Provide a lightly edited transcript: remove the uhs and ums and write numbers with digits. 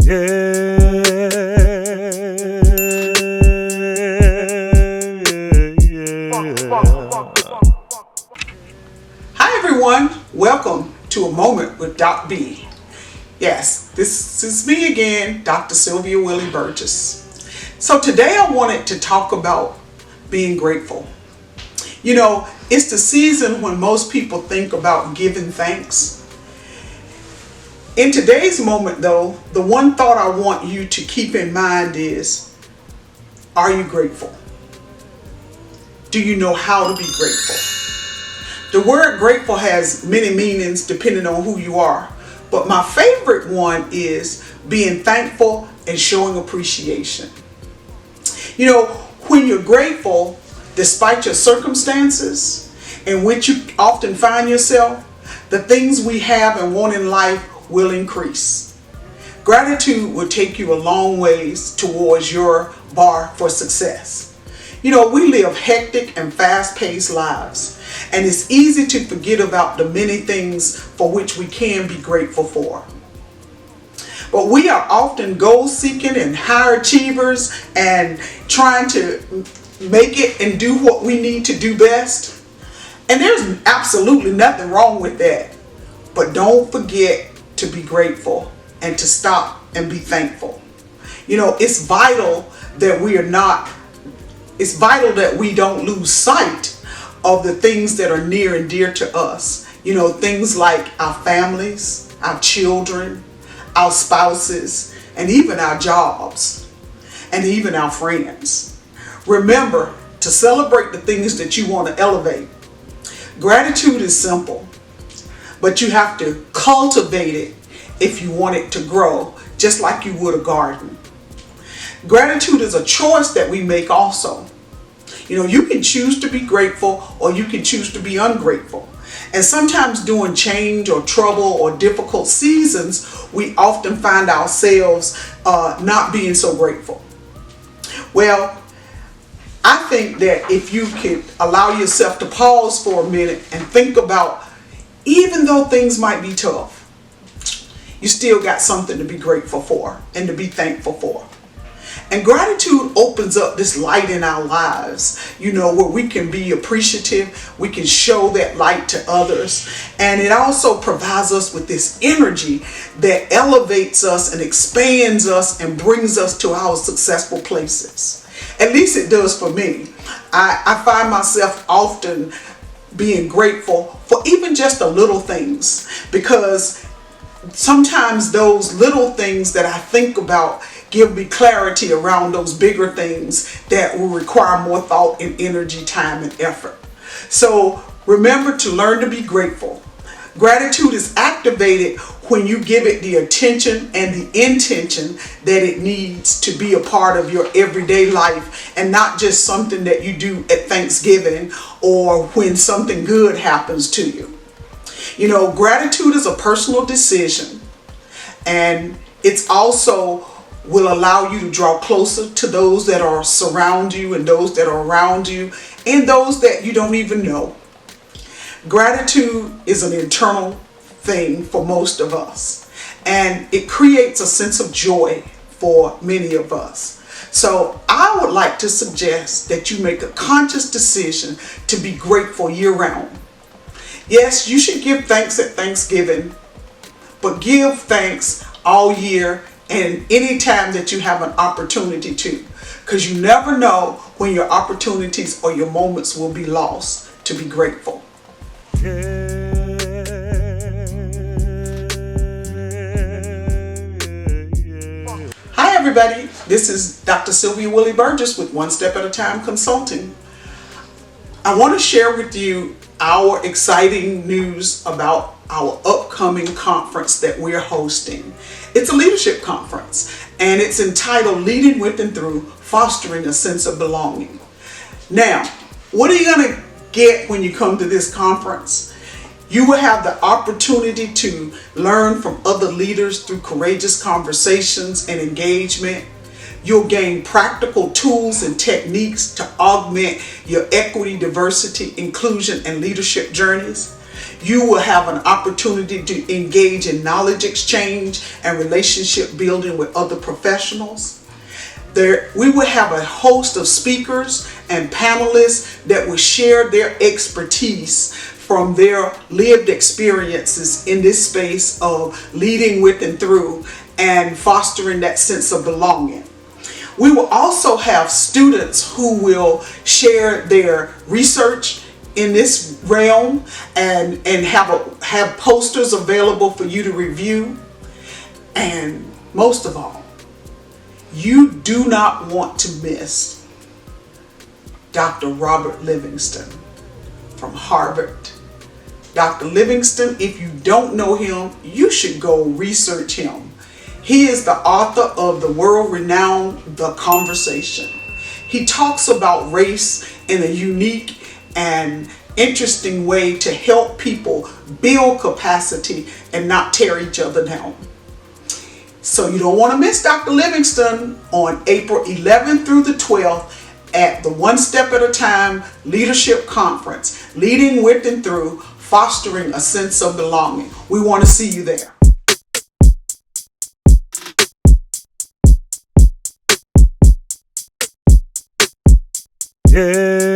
Hi everyone, welcome to A Moment with Doc B. Yes, this is me again, Dr. Sylvia Willie Burgess. So today I wanted to talk about being grateful. You know, it's the season when most people think about giving thanks. In today's moment though, the one thought I want you to keep in mind is, are you grateful? Do you know how to be grateful? The word grateful has many meanings depending on who you are, but my favorite one is being thankful and showing appreciation. You know, when you're grateful, despite your circumstances in which you often find yourself, the things we have and want in life will increase. Gratitude will take you a long ways towards your bar for success. You know, we live hectic and fast-paced lives, and it's easy to forget about the many things for which we can be grateful for. But we are often goal-seeking and high achievers and trying to make it and do what we need to do best. And there's absolutely nothing wrong with that. But don't forget to be grateful and to stop and be thankful. You know, it's vital that we don't lose sight of the things that are near and dear to us. You know, things like our families, our children, our spouses, and even our jobs, and even our friends. Remember to celebrate the things that you want to elevate. Gratitude is simple, but you have to cultivate it if you want it to grow, just like you would a garden. Gratitude is a choice that we make also. You know, you can choose to be grateful or you can choose to be ungrateful. And sometimes during change or trouble or difficult seasons, we often find ourselves not being so grateful. Well, I think that if you could allow yourself to pause for a minute and think about, even though things might be tough, you still got something to be grateful for and to be thankful for. And gratitude opens up this light in our lives, you know, where we can be appreciative, we can show that light to others. And it also provides us with this energy that elevates us and expands us and brings us to our successful places. At least it does for me. I find myself often being grateful for even just the little things, because sometimes those little things that I think about give me clarity around those bigger things that will require more thought and energy, time and effort. So remember to learn to be grateful. Gratitude is activated when you give it the attention and the intention that it needs to be a part of your everyday life, and not just something that you do at Thanksgiving or when something good happens to you. You know, gratitude is a personal decision, and it's also will allow you to draw closer to those that are surround you and those that are around you and those that you don't even know. Gratitude is an internal thing for most of us, and it creates a sense of joy for many of us. So I would like to suggest that you make a conscious decision to be grateful year-round. Yes, you should give thanks at Thanksgiving, but give thanks all year and any time that you have an opportunity to, because you never know when your opportunities or your moments will be lost to be grateful. Hi everybody, this is Dr. Sylvia Willie Burgess with One Step at a Time Consulting. I want to share with you our exciting news about our upcoming conference that we're hosting. It's a leadership conference, and it's entitled Leading With and Through Fostering a Sense of Belonging. Now, what are you going to get when you come to this conference? You will have the opportunity to learn from other leaders through courageous conversations and engagement. You'll gain practical tools and techniques to augment your equity, diversity, inclusion, and leadership journeys. You will have an opportunity to engage in knowledge exchange and relationship building with other professionals. We will have a host of speakers and panelists that will share their expertise from their lived experiences in this space of leading with and through and fostering that sense of belonging. We will also have students who will share their research in this realm and have posters available for you to review. And most of all, you do not want to miss Dr. Robert Livingston from Harvard. Dr. Livingston, if you don't know him, you should go research him. He is the author of the world-renowned The Conversation. He talks about race in a unique and interesting way to help people build capacity and not tear each other down. So you don't want to miss Dr. Livingston on April 11th through the 12th at the One Step at a Time Leadership Conference, Leading with and Through, Fostering a Sense of Belonging. We want to see you there. Yeah.